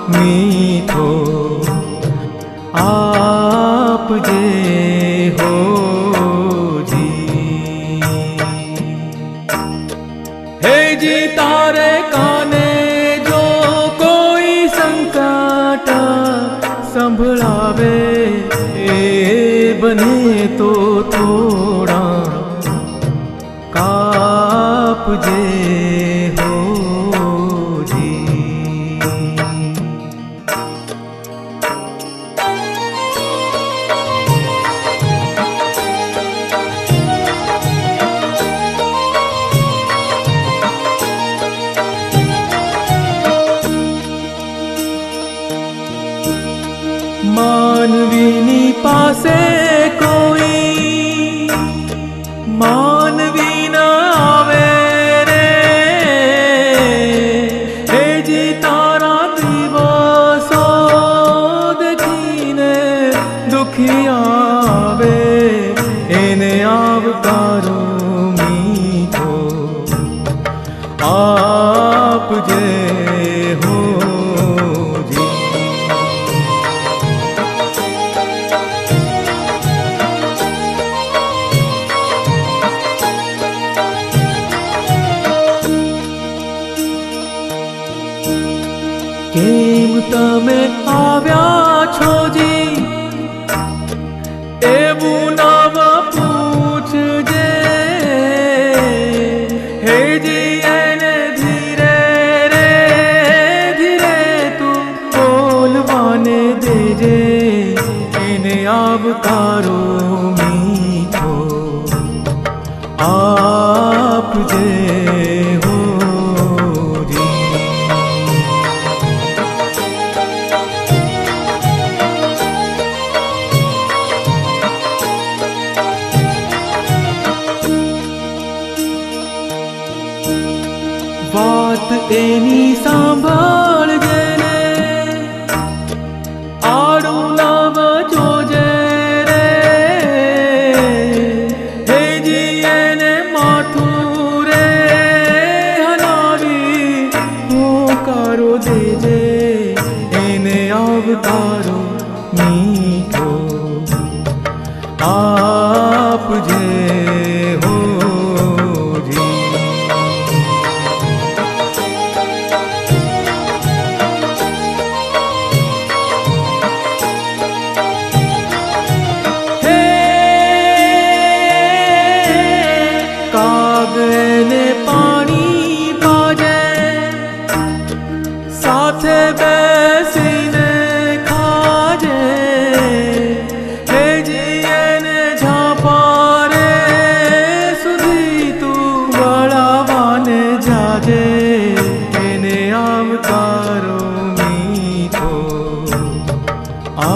मीठो आप जे हो जी। हे जी तारे काने जो कोई संकट संभळावे, बने तो थोड़ा काप जे हो जी। मानवीनी पासे कोई मानवी न आवे रे, हे जी तारा दिवसो देखीने दुखी आवे, एने आवकारो मीठो आप जे हो जी। केम तमे आव्या छो जी, एवं नाम पूछजे, हे जी एने धीरे रे धीरे तू बोलवाने देजे, एने आवकारो मीठो आप जे हो जी। बात एनी सांभळ जेने आड़ू नाम जोजे रे, हे जी एने माठू रे हनावी होकारो देजे, एने आवकारो मीठो आप जे हो जी। कागने पानी पाजे साथे बेसीने खाजे, हे जी एने झापारे सुधी तू बड़ावाने जाजे, एने आवकारो मीठो आ